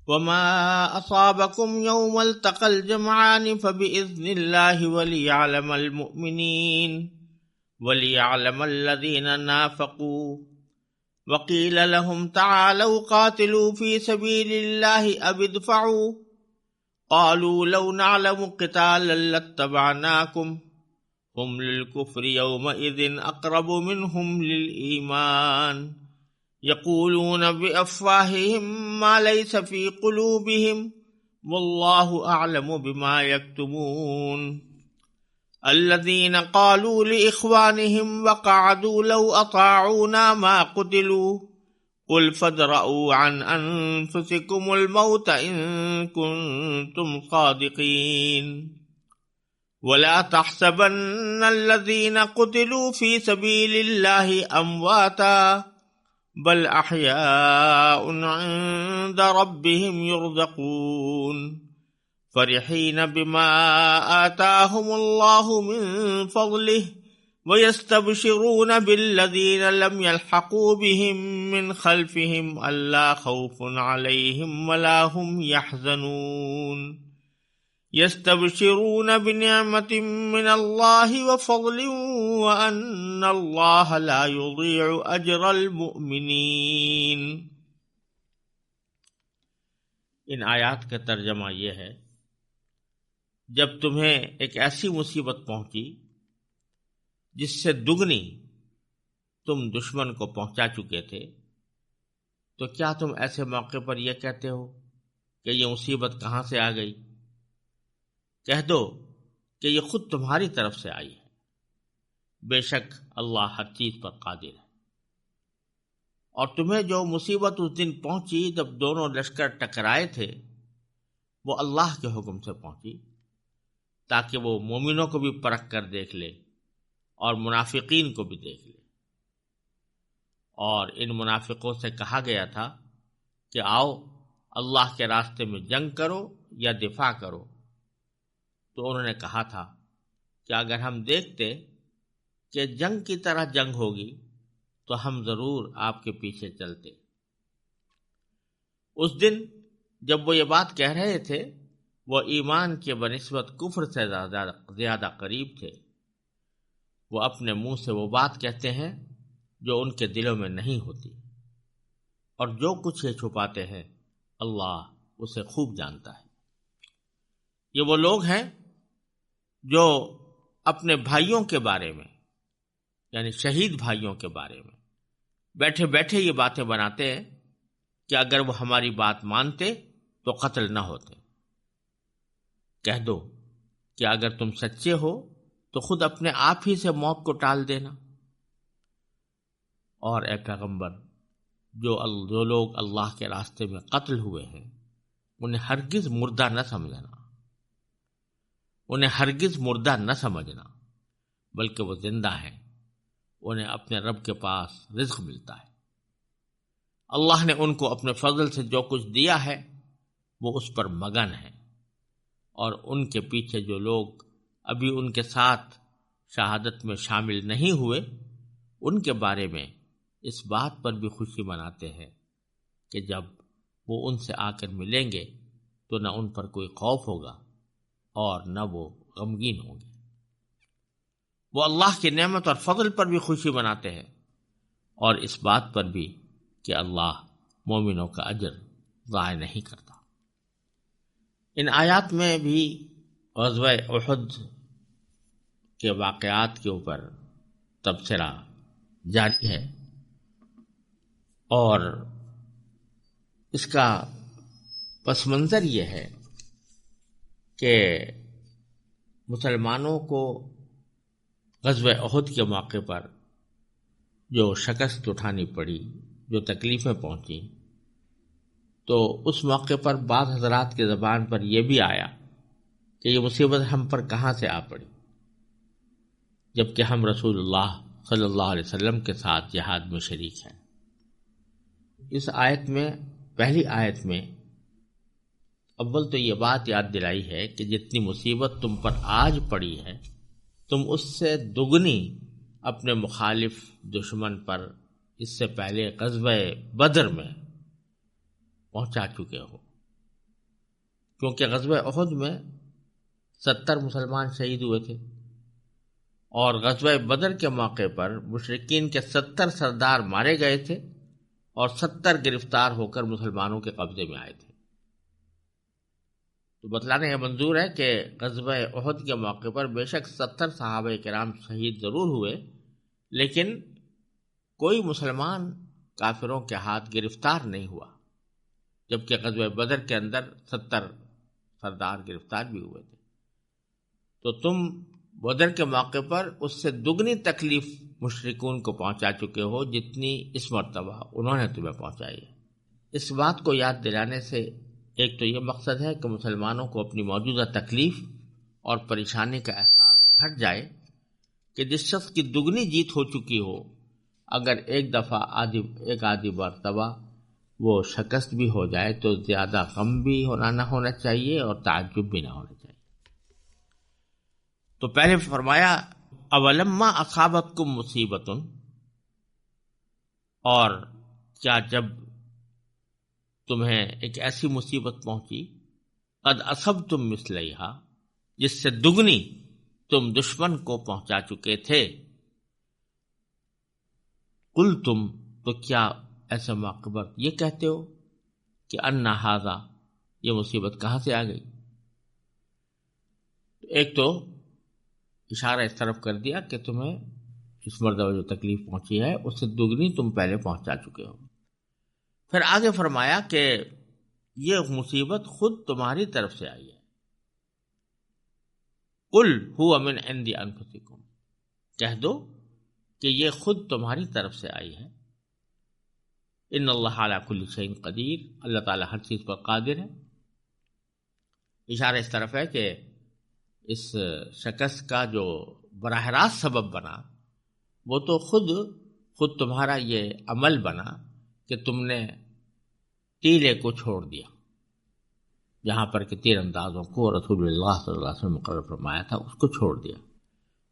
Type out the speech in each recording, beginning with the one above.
وما أصابكم يوم التقى الجمعان فبإذن الله وليعلم المؤمنين وليعلم الذين نافقوا وقيل لهم تعالوا قاتلوا في سبيل الله أو ادفعوا قالوا لو نعلم قتالا لاتبعناكم هم للكفر يومئذ أقرب منهم للإيمان يقولون بأفواههم ما ليس في قلوبهم والله أعلم بما يكتمون الذين قالوا لإخوانهم وقعدوا لو أطاعونا ما قتلوا قل فادرءوا عن أنفسكم الموت إن كنتم صادقين ولا تحسبن الذين قتلوا في سبيل الله أمواتا بل أحياء عند ربهم يرزقون فرحين بما آتاهم الله من فضله ويستبشرون بالذين لم يلحقوا بهم من خلفهم ألا خوف عليهم ولا هم يحزنون يستبشرون بنعمة من الله وفضل وأن الله لا يضيع أجر المؤمنين۔ ان آیات کا ترجمہ یہ ہے، جب تمہیں ایک ایسی مصیبت پہنچی جس سے دگنی تم دشمن کو پہنچا چکے تھے، تو کیا تم ایسے موقع پر یہ کہتے ہو کہ یہ مصیبت کہاں سے آ گئی؟ کہہ دو کہ یہ خود تمہاری طرف سے آئی ہے، بے شک اللہ ہر چیز پر قادر ہے۔ اور تمہیں جو مصیبت اس دن پہنچی جب دونوں لشکر ٹکرائے تھے، وہ اللہ کے حکم سے پہنچی تاکہ وہ مومنوں کو بھی پرکھ کر دیکھ لے اور منافقین کو بھی دیکھ لے۔ اور ان منافقوں سے کہا گیا تھا کہ آؤ اللہ کے راستے میں جنگ کرو یا دفاع کرو، تو انہوں نے کہا تھا کہ اگر ہم دیکھتے کہ جنگ کی طرح جنگ ہوگی تو ہم ضرور آپ کے پیچھے چلتے۔ اس دن جب وہ یہ بات کہہ رہے تھے، وہ ایمان کے بنسبت کفر سے زیادہ قریب تھے۔ وہ اپنے منہ سے وہ بات کہتے ہیں جو ان کے دلوں میں نہیں ہوتی، اور جو کچھ یہ چھپاتے ہیں اللہ اسے خوب جانتا ہے۔ یہ وہ لوگ ہیں جو اپنے بھائیوں کے بارے میں، یعنی شہید بھائیوں کے بارے میں بیٹھے بیٹھے یہ باتیں بناتے ہیں کہ اگر وہ ہماری بات مانتے تو قتل نہ ہوتے۔ کہہ دو کہ اگر تم سچے ہو تو خود اپنے آپ ہی سے موت کو ٹال دینا۔ اور اے پیغمبر، جو لوگ اللہ کے راستے میں قتل ہوئے ہیں انہیں ہرگز مردہ نہ سمجھنا، بلکہ وہ زندہ ہیں، انہیں اپنے رب کے پاس رزق ملتا ہے۔ اللہ نے ان کو اپنے فضل سے جو کچھ دیا ہے وہ اس پر مگن ہے، اور ان کے پیچھے جو لوگ ابھی ان کے ساتھ شہادت میں شامل نہیں ہوئے، ان کے بارے میں اس بات پر بھی خوشی مناتے ہیں کہ جب وہ ان سے آ کر ملیں گے تو نہ ان پر کوئی خوف ہوگا اور نہ وہ غمگین ہوں گے۔ وہ اللہ کی نعمت اور فضل پر بھی خوشی مناتے ہیں، اور اس بات پر بھی کہ اللہ مومنوں کا اجر ضائع نہیں کرتا۔ ان آیات میں بھی غزوہ احد کے واقعات کے اوپر تبصرہ جاری ہے، اور اس کا پس منظر یہ ہے کہ مسلمانوں کو غزوہ احد کے موقع پر جو شکست اٹھانی پڑی، جو تکلیفیں پہنچی، تو اس موقع پر بعض حضرات کی زبان پر یہ بھی آیا کہ یہ مصیبت ہم پر کہاں سے آ پڑی، جبکہ ہم رسول اللہ صلی اللہ علیہ وسلم کے ساتھ جہاد میں شریک ہیں۔ اس آیت میں، پہلی آیت میں اول تو یہ بات یاد دلائی ہے کہ جتنی مصیبت تم پر آج پڑی ہے، تم اس سے دگنی اپنے مخالف دشمن پر اس سے پہلے غزوہ بدر میں پہنچا چکے ہو۔ کیونکہ غزوہ احد میں 70 مسلمان شہید ہوئے تھے، اور غزوہ بدر کے موقع پر مشرکین کے 70 سردار مارے گئے تھے اور 70 گرفتار ہو کر مسلمانوں کے قبضے میں آئے تھے۔ تو بتلانے کا منظور ہے کہ غزوہ احد کے موقع پر بے شک 70 صحابہ کرام شہید ضرور ہوئے، لیکن کوئی مسلمان کافروں کے ہاتھ گرفتار نہیں ہوا، جبکہ غزوہ بدر کے اندر 70 سردار گرفتار بھی ہوئے تھے۔ تو تم بدر کے موقع پر اس سے دگنی تکلیف مشرکون کو پہنچا چکے ہو جتنی اس مرتبہ انہوں نے تمہیں پہنچائی ہے۔ اس بات کو یاد دلانے سے ایک تو یہ مقصد ہے کہ مسلمانوں کو اپنی موجودہ تکلیف اور پریشانی کا احساس گھٹ جائے کہ جس شخص کی دگنی جیت ہو چکی ہو، اگر ایک دفعہ آدھی مرتبہ وہ شکست بھی ہو جائے تو زیادہ غم بھی نہ ہونا چاہیے اور تعجب بھی نہ ہونا چاہیے۔ تو پہلے فرمایا اولما اصابتکم مصیبت، اور کیا جب تمہیں ایک ایسی مصیبت پہنچی قد اصبتم مثلیہا، جس سے دگنی تم دشمن کو پہنچا چکے تھے، قلتم، تو کیا ایسے موقع پر یہ کہتے ہو کہ ان ھذا، یہ مصیبت کہاں سے آ گئی؟ ایک تو اشارہ اس طرف کر دیا کہ تمہیں اس مرتبہ جو تکلیف پہنچی ہے اس سے دگنی تم پہلے پہنچا چکے ہو۔ پھر آگے فرمایا کہ یہ مصیبت خود تمہاری طرف سے آئی ہے۔ قل ھو من عند انفسکم، کہہ دو کہ یہ خود تمہاری طرف سے آئی ہے۔ ان اللہ علی کل شیء قدیر، اللہ تعالیٰ ہر چیز پر قادر ہے۔ اشارہ اس طرف ہے کہ اس شکست کا جو براہ راست سبب بنا وہ تو خود تمہارا یہ عمل بنا کہ تم نے تیلے کو چھوڑ دیا، جہاں پر کہ تیر اندازوں کو رسول اللہ صلی اللہ علیہ وسلم مقرر فرمایا تھا اس کو چھوڑ دیا،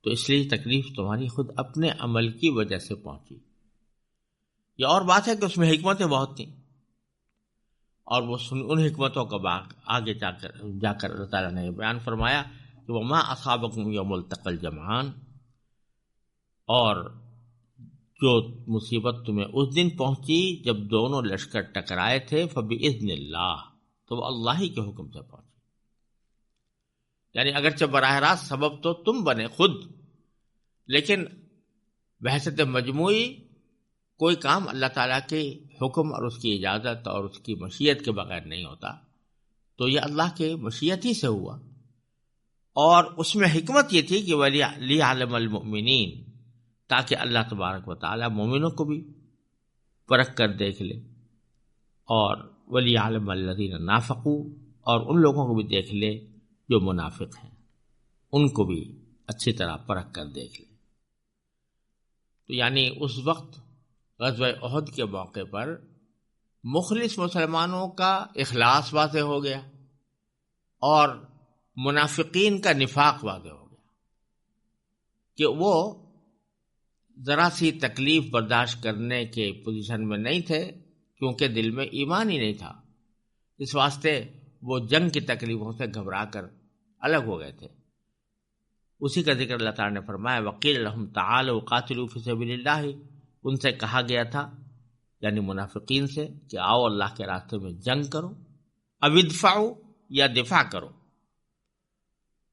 تو اس لیے تکلیف تمہاری خود اپنے عمل کی وجہ سے پہنچی۔ یہ اور بات ہے کہ اس میں حکمتیں بہت تھیں، اور وہ ان حکمتوں کا آگے جا کر اللہ تعالیٰ نے بیان فرمایا کہ وما اصابکم یوم التقى الجمعان، اور جو مصیبت تمہیں اس دن پہنچی جب دونوں لشکر ٹکرائے تھے فبإذن اللہ، تو وہ اللہ ہی کے حکم سے پہنچی۔ یعنی اگرچہ براہ راست سبب تو تم بنے خود، لیکن بحثیت مجموعی کوئی کام اللہ تعالیٰ کے حکم اور اس کی اجازت اور اس کی مشیت کے بغیر نہیں ہوتا، تو یہ اللہ کے مشیت ہی سے ہوا۔ اور اس میں حکمت یہ تھی کہ وَلِيَعْلَمَ الْمُؤْمِنِينَ، تاکہ اللہ تبارک و تعالیٰ مومنوں کو بھی پرکھ کر دیکھ لے، اور وَلِيَعْلَمَ الَّذِينَ نَافَقُوا، اور ان لوگوں کو بھی دیکھ لے جو منافق ہیں، ان کو بھی اچھی طرح پرکھ کر دیکھ لے۔ تو یعنی اس وقت غزوہ احد کے موقع پر مخلص مسلمانوں کا اخلاص واضح ہو گیا اور منافقین کا نفاق واضح ہو گیا کہ وہ ذرا سی تکلیف برداشت کرنے کے پوزیشن میں نہیں تھے، کیونکہ دل میں ایمان ہی نہیں تھا، اس واسطے وہ جنگ کی تکلیفوں سے گھبرا کر الگ ہو گئے تھے۔ اسی کا ذکر اللہ تعالیٰ نے فرمایا وَقِيلَ لَهُمْ تَعَالَوْا قَاتِلُوا فِي سَبِيلِ اللَّهِ، ان سے کہا گیا تھا یعنی منافقین سے کہ آؤ اللہ کے راستے میں جنگ کرو، اب ادفعوا، یا دفاع کرو۔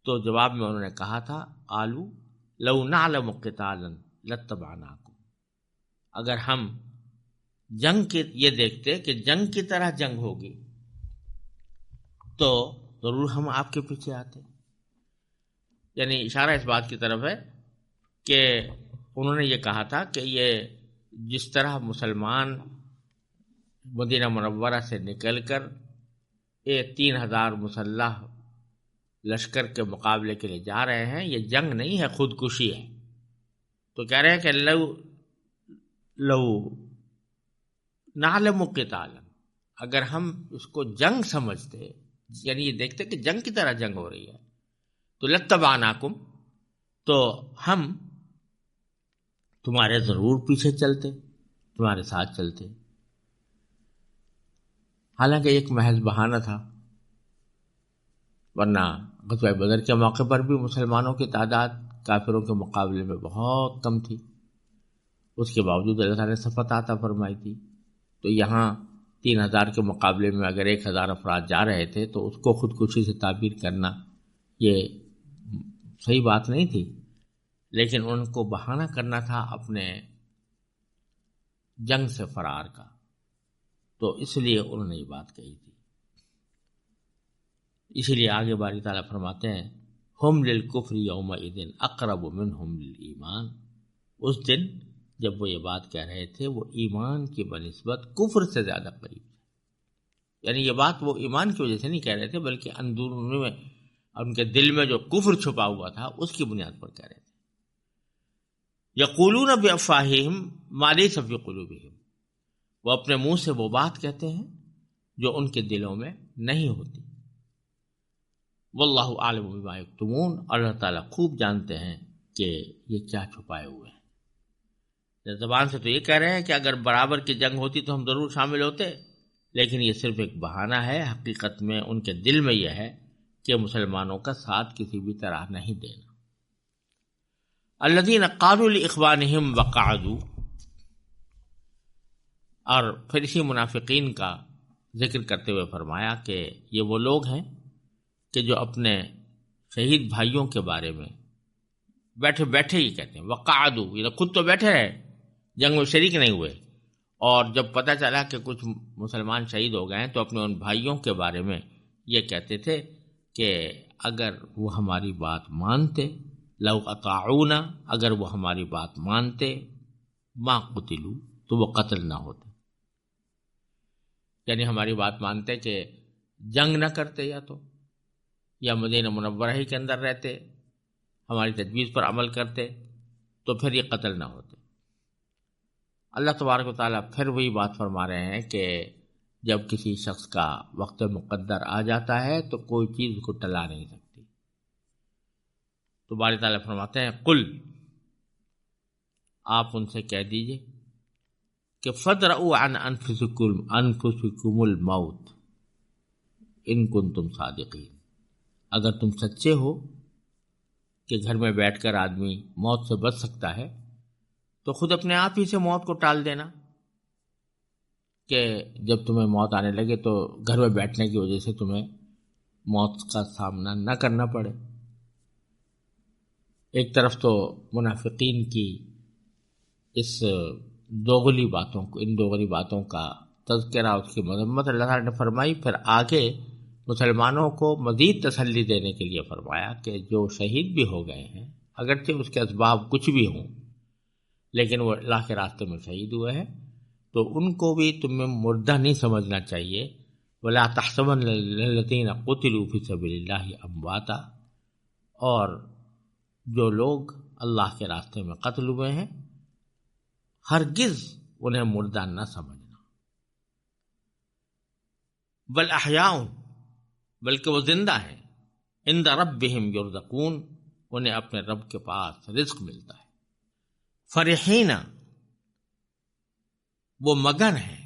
تو جواب میں انہوں نے کہا تھا قالوا لو نعلم قتالا لاتبعناکم، اگر ہم جنگ کے یہ دیکھتے کہ جنگ کی طرح جنگ ہوگی تو ضرور ہم آپ کے پیچھے آتے۔ یعنی اشارہ اس بات کی طرف ہے کہ انہوں نے یہ کہا تھا کہ یہ جس طرح مسلمان مدینہ منورہ سے نکل کر 3000 مسلح لشکر کے مقابلے کے لیے جا رہے ہیں، یہ جنگ نہیں ہے، خودکشی ہے۔ تو کہہ رہے ہیں کہ لو نعلم قتالا، اگر ہم اس کو جنگ سمجھتے، یعنی یہ دیکھتے کہ جنگ کی طرح جنگ ہو رہی ہے، تو لاتبعناکم، تو ہم تمہارے ضرور پیچھے چلتے، تمہارے ساتھ چلتے۔ حالانکہ ایک محض بہانہ تھا ورنہ غزوہ بدر کے موقع پر بھی مسلمانوں کی تعداد کافروں کے مقابلے میں بہت کم تھی، اس کے باوجود اللہ تعالیٰ نے فتح عطا فرمائی تھی۔ تو یہاں 3000 کے مقابلے میں اگر 1000 افراد جا رہے تھے تو اس کو خودکشی سے تعبیر کرنا یہ صحیح بات نہیں تھی، لیکن ان کو بہانہ کرنا تھا اپنے جنگ سے فرار کا، تو اس لیے انہوں نے یہ بات کہی تھی۔ اسی لیے آگے باری تعالیٰ فرماتے ہیں ہم للکفر یومئذ اقرب منہم للایمان، اس دن جب وہ یہ بات کہہ رہے تھے وہ ایمان کی بنسبت کفر سے زیادہ قریب تھے، یعنی یہ بات وہ ایمان کی وجہ سے نہیں کہہ رہے تھے بلکہ اندرونی میں ان کے دل میں جو کفر چھپا ہوا تھا اس کی بنیاد پر کہہ رہے تھے۔ یقولون بافواہہم ما لیس فی قلوبہم، وہ اپنے منہ سے وہ بات کہتے ہیں جو ان کے دلوں میں نہیں ہوتی۔ واللہ اعلم بما یکتمون، اور اللہ تعالیٰ خوب جانتے ہیں کہ یہ کیا چھپائے ہوئے ہیں۔ زبان سے تو یہ کہہ رہے ہیں کہ اگر برابر کی جنگ ہوتی تو ہم ضرور شامل ہوتے، لیکن یہ صرف ایک بہانہ ہے، حقیقت میں ان کے دل میں یہ ہے کہ مسلمانوں کا ساتھ کسی بھی طرح نہیں دینا۔ الذین قالوا لاخوانہم وقعدوا، اور پھر اسی منافقین کا ذکر کرتے ہوئے فرمایا کہ یہ وہ لوگ ہیں کہ جو اپنے شہید بھائیوں کے بارے میں بیٹھے بیٹھے ہی کہتے ہیں وقعدوا، یہ خود تو بیٹھے رہے، جنگ میں شریک نہیں ہوئے، اور جب پتہ چلا کہ کچھ مسلمان شہید ہو گئے ہیں تو اپنے ان بھائیوں کے بارے میں یہ کہتے تھے کہ اگر وہ ہماری بات مانتے، لو اطاعونا، اگر وہ ہماری بات مانتے، ما قتلوا، تو وہ قتل نہ ہوتے، یعنی ہماری بات مانتے کہ جنگ نہ کرتے یا مدینہ منورہ ہی کے اندر رہتے، ہماری تجویز پر عمل کرتے، تو پھر یہ قتل نہ ہوتے۔ اللہ تبارک و تعالیٰ پھر وہی بات فرما رہے ہیں کہ جب کسی شخص کا وقت مقدر آ جاتا ہے تو کوئی چیز اس کو ٹلا نہیں سکتی۔ تو باری تعالیٰ فرماتے ہیں قل، آپ ان سے کہہ دیجئے کہ فَادْرَؤُوا عَنْ أَنفُسِكُمُ الْمَوْتِ إِن كُنتُمْ صَادِقِينَ، اگر تم سچے ہو کہ گھر میں بیٹھ کر آدمی موت سے بچ سکتا ہے تو خود اپنے آپ ہی سے موت کو ٹال دینا، کہ جب تمہیں موت آنے لگے تو گھر میں بیٹھنے کی وجہ سے تمہیں موت کا سامنا نہ کرنا پڑے۔ ایک طرف تو منافقین کی اس ان دوغلی باتوں کا تذکرہ، اس کی مذمت اللہ تعالیٰ نے فرمائی، پھر آگے مسلمانوں کو مزید تسلی دینے کے لیے فرمایا کہ جو شہید بھی ہو گئے ہیں، اگرچہ اس کے اسباب کچھ بھی ہوں لیکن وہ اللہ کے راستے میں شہید ہوئے ہیں، تو ان کو بھی تمہیں مردہ نہیں سمجھنا چاہیے۔ وَلَا تَحْسَبَنَّ الَّذِينَ قُتِلُوا فِي سَبِيلِ اللَّهِ أَمْوَاتًا، اور جو لوگ اللہ کے راستے میں قتل ہوئے ہیں ہرگز انہیں مردہ نہ سمجھنا، بل احیاء، بلکہ وہ زندہ ہیں، عند ربہم یرزقون، انہیں اپنے رب کے پاس رزق ملتا ہے۔ فرحین، وہ مگن ہیں،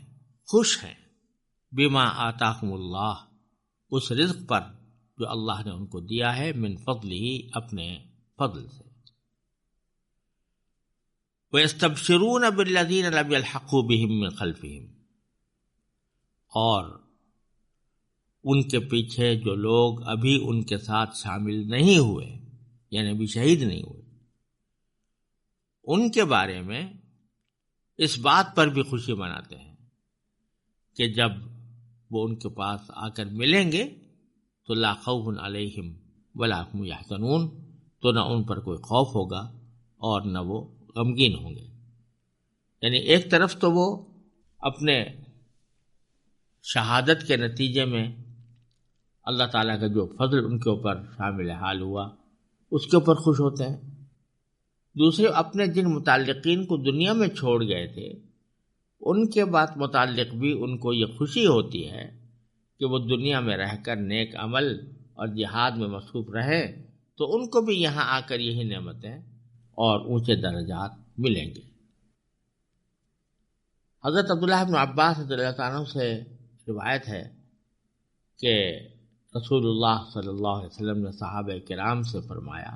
خوش ہیں، بما آتاہم اللہ، اس رزق پر جو اللہ نے ان کو دیا ہے، من فضلہ، اپنے فضل سے۔ وَيَسْتَبْشِرُونَ بِالَّذِينَ لَمْ يَلْحَقُوا بِهِم مِّن خَلْفِهِم، اور ان کے پیچھے جو لوگ ابھی ان کے ساتھ شامل نہیں ہوئے، یعنی ابھی شہید نہیں ہوئے، ان کے بارے میں اس بات پر بھی خوشی مناتے ہیں کہ جب وہ ان کے پاس آ کر ملیں گے تو لا خوف علیہم ولا هم یحزنون، تو نہ ان پر کوئی خوف ہوگا اور نہ وہ غمگین ہوں گے۔ یعنی ایک طرف تو وہ اپنے شہادت کے نتیجے میں اللہ تعالیٰ کا جو فضل ان کے اوپر شامل حال ہوا اس کے اوپر خوش ہوتے ہیں، دوسرے اپنے جن متعلقین کو دنیا میں چھوڑ گئے تھے ان کے بات متعلق بھی ان کو یہ خوشی ہوتی ہے کہ وہ دنیا میں رہ کر نیک عمل اور جہاد میں مصروف رہے تو ان کو بھی یہاں آ کر یہی نعمتیں اور اونچے درجات ملیں گے۔ حضرت عبداللہ بن عباس رضی اللہ تعالیٰ عنہ سے روایت ہے کہ رسول اللہ صلی اللہ علیہ وسلم نے صحابہ کرام سے فرمایا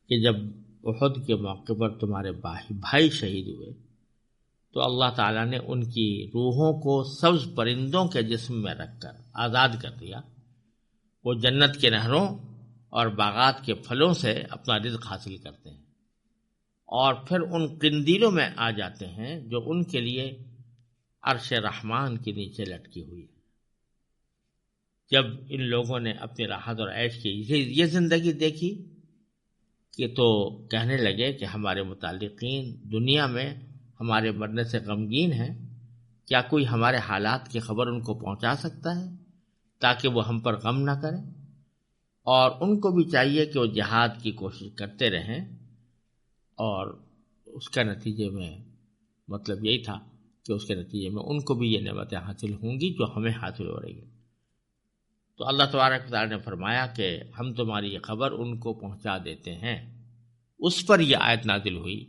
کہ جب احد کے موقع پر تمہارے بھائی شہید ہوئے تو اللہ تعالیٰ نے ان کی روحوں کو سبز پرندوں کے جسم میں رکھ کر آزاد کر دیا. وہ جنت کے نہروں اور باغات کے پھلوں سے اپنا رزق حاصل کرتے ہیں اور پھر ان قندیلوں میں آ جاتے ہیں جو ان کے لیے عرش رحمان کے نیچے لٹکی ہوئی ہے. جب ان لوگوں نے اپنی راحت اور عیش کی یہ زندگی دیکھی کہ تو کہنے لگے کہ ہمارے متعلقین دنیا میں ہمارے مرنے سے غمگین ہیں، کیا کوئی ہمارے حالات کی خبر ان کو پہنچا سکتا ہے تاکہ وہ ہم پر غم نہ کریں؟ اور ان کو بھی چاہیے کہ وہ جہاد کی کوشش کرتے رہیں، اور اس کا نتیجے میں مطلب یہی تھا کہ اس کے نتیجے میں ان کو بھی یہ نعمتیں حاصل ہوں گی جو ہمیں حاصل ہو رہی ہیں. تو اللہ تبارک و تعالیٰ نے فرمایا کہ ہم تمہاری یہ خبر ان کو پہنچا دیتے ہیں. اس پر یہ آیت نازل ہوئی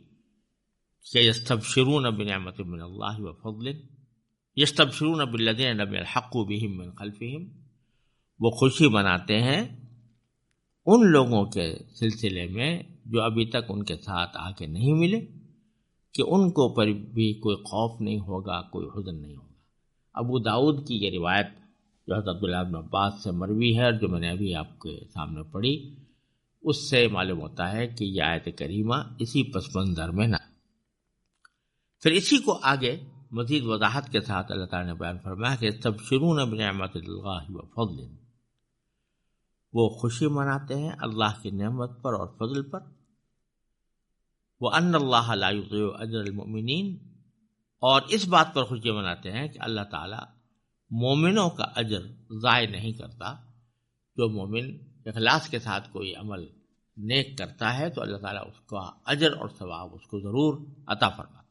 کہ یستبشرون بنعمت من اللہ وفضل یستبشرون بالذین لم یلحقوا بہم من خلفہم. وہ خوشی مناتے ہیں ان لوگوں کے سلسلے میں جو ابھی تک ان کے ساتھ آ کے نہیں ملے کہ ان کو پر بھی کوئی خوف نہیں ہوگا، کوئی حزن نہیں ہوگا. ابو داؤد کی یہ روایت جو حضرت عبداللہ بن عباس سے مروی ہے اور جو میں نے ابھی آپ کے سامنے پڑھی، اس سے معلوم ہوتا ہے کہ یہ آیت کریمہ اسی پس منظر میں نہ. پھر اسی کو آگے مزید وضاحت کے ساتھ اللہ تعالیٰ نے بیان فرمایا کہ یستبشرون بنعمت اللہ وفضل. وہ خوشی مناتے ہیں اللہ کی نعمت پر اور فضل پر. وَأَنَّ اللَّهَ لَا يُضِيعُ أَجْرَ الْمُؤْمِنِينَ. اور اس بات پر خوشی مناتے ہیں کہ اللہ تعالیٰ مومنوں کا اجر ضائع نہیں کرتا. جو مومن اخلاص کے ساتھ کوئی عمل نیک کرتا ہے تو اللہ تعالیٰ اس کا اجر اور ثواب اس کو ضرور عطا فرماتا.